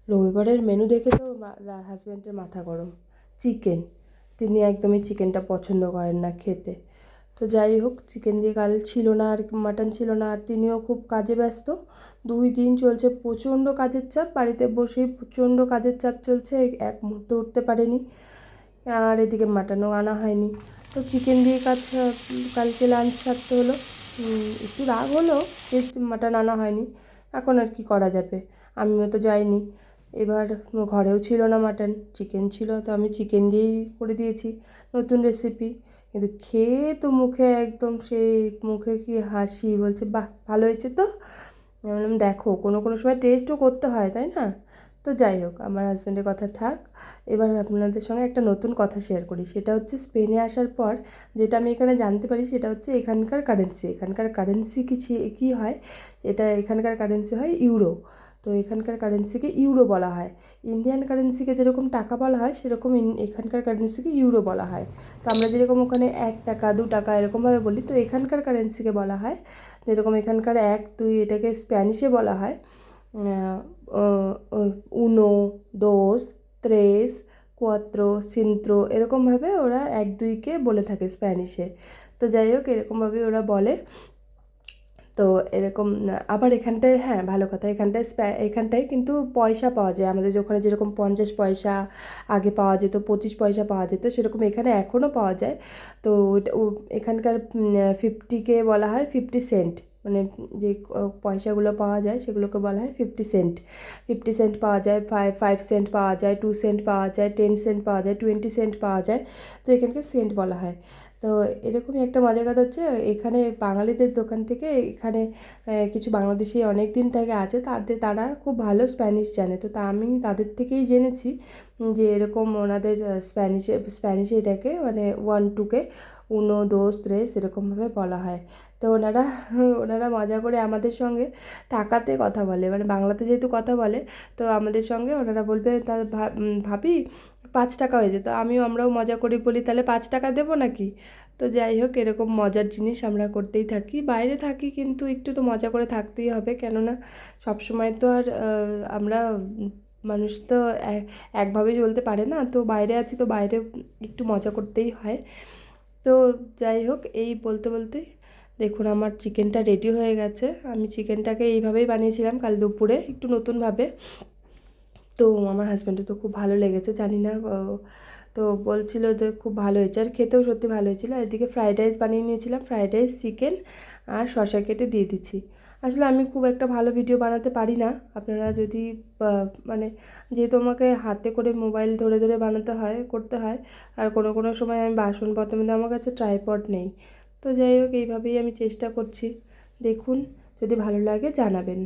রবিবারের মেনু দেখে তো হাজব্যান্ডের মাথা গরম। চিকেন, তিনি একদমই চিকেনটা পছন্দ করেন না খেতে। তো যাই হোক, চিকেন দিয়ে কাল ছিল না, আর মাটন ছিল না, আর তিনিও খুব কাজে ব্যস্ত। 2 দিন চলছে প্রচণ্ড কাজের চাপ, বাড়িতে বসেই প্রচণ্ড কাজের চাপ চলছে, এক মুহূর্তে উঠতে পারেনি। আর এদিকে মাটনও আনা হয়নি, তো চিকেন দিয়ে কালকে লাঞ্চ সারতে হলো। একটু রাগ হলো যে মাটন আনা হয়নি, এখন আর কি করা যাবে, আমিও তো যাইনি। এবার ঘরেও ছিল না মাটন, চিকেন ছিল, তো আমি চিকেন দিয়েই করে দিয়েছি নতুন রেসিপি। কিন্তু খেয়ে তো মুখে একদম সেই মুখে কি হাসি, বলছে বাহ ভালো হয়েছে তো। আমি বললাম দেখো, কোনো কোনো সময় টেস্টও করতে হয়, তাই না? তো যাই হোক, আমার হাজব্যান্ডের কথা থাক। এবার আপনাদের সঙ্গে একটা নতুন কথা শেয়ার করি, সেটা হচ্ছে স্পেনে আসার পর যেটা আমি এখানে জানতে পারি সেটা হচ্ছে এখানকার কারেন্সি কী হয়, এখানকার কারেন্সি হয় ইউরো। তো এখানকার কারেন্সিকে ইউরো বলা হয়। ইন্ডিয়ান কারেন্সিকে যেরকম টাকা বলা হয়, সেরকম এখানকার কারেন্সিকে ইউরো বলা হয়। তো আমরা যেরকম ওখানে 1 টাকা 2 টাকা এরকমভাবে বলি, তো এখানকার কারেন্সিকে বলা হয় যেরকম এখানকার 1 2, এটাকে স্প্যানিশে বলা হয় উনো, দোস, ত্রেস, কুয়াত্রো, সিন্ত্রো, এরকমভাবে ওরা 1 2কে বলে থাকে স্প্যানিশে। তো যাই হোক, এরকমভাবে ওরা বলে। তো এরকম আবার এখানটায়, হ্যাঁ ভালো কথা, এখানটায় কিন্তু পয়সা পাওয়া যায়। আমাদের ওখানে যেরকম 50 পয়সা আগে পাওয়া যেত, 25 পয়সা পাওয়া যেত, সেরকম এখানে এখনও পাওয়া যায়। তো এখানকার 50কে বলা হয় 50 সেন্ট, মানে যে পয়সাগুলো পাওয়া যায় সেগুলোকে বলা হয় 50 সেন্ট। 50 সেন্ট পাওয়া যায়, 5 সেন্ট পাওয়া যায়, 2 সেন্ট পাওয়া যায়, 10 সেন্ট পাওয়া যায়, 20 সেন্ট পাওয়া যায়। তো এখানকে সেন্ট বলা হয়। তো এরকমই একটা মজার কথা হচ্ছে, এখানে বাঙালিদের দোকান থেকে এখানে কিছু বাংলাদেশি অনেক দিন থেকে আছে, তারা খুব ভালো স্প্যানিশ জানে। তো আমি তাদের থেকেই জেনেছি যে এরকম ওনাদের স্প্যানিশে এটাকে মানে 1 2কে উনো দোস ত্রেস এরকমভাবে বলা হয়। তো ওনারা মজা করে আমাদের সঙ্গে টাকাতে কথা বলে, মানে বাংলাতে যেহেতু কথা বলে, তো আমাদের সঙ্গে ওনারা বলবে তা ভাবি 5 টাকা হয়েছে, তো আমরাও মজা করে বলি তাহলে 5 টাকা দেবো নাকি। তো যাই হোক, এরকম মজার জিনিস আমরা করতেই থাকি, বাইরে থাকি কিন্তু একটু তো মজা করে থাকতেই হবে, কেননা সবসময় তো আর আমরা মানুষ তো একভাবেই চলতে পারে না। তো বাইরে আছি, তো বাইরে একটু মজা করতেই হয়। তো যাই হোক, এই বলতে বলতে দেখুন আমার চিকেনটা রেডি হয়ে গেছে। আমি চিকেনটাকে এইভাবেই বানিয়েছিলাম কাল দুপুরে, একটু নতুনভাবে। তো আমার হাজব্যান্ডের তো খুব ভালো লেগেছে, জানি না, তো বলছিল যে খুব ভালো হয়েছে, আর খেতেও সত্যি ভালো হয়েছিলো। এদিকে ফ্রাইড রাইস বানিয়ে নিয়েছিলাম, ফ্রাইড রাইস, চিকেন আর শসা কেটে দিয়ে দিচ্ছি। আসলে আমি খুব একটা ভালো ভিডিও বানাতে পারি না। আপনারা যদি মানে যেহেতু আমাকে হাতে করে মোবাইল ধরে ধরে বানাতে হয়, করতে হয়, আর কোনো কোনো সময় আমি বাসনপত্র, মধ্যে আমার কাছে ট্রাইপড নেই। তো যাই হোক, এইভাবেই আমি চেষ্টা করছি। দেখুন, যদি ভালো লাগে জানাবেন।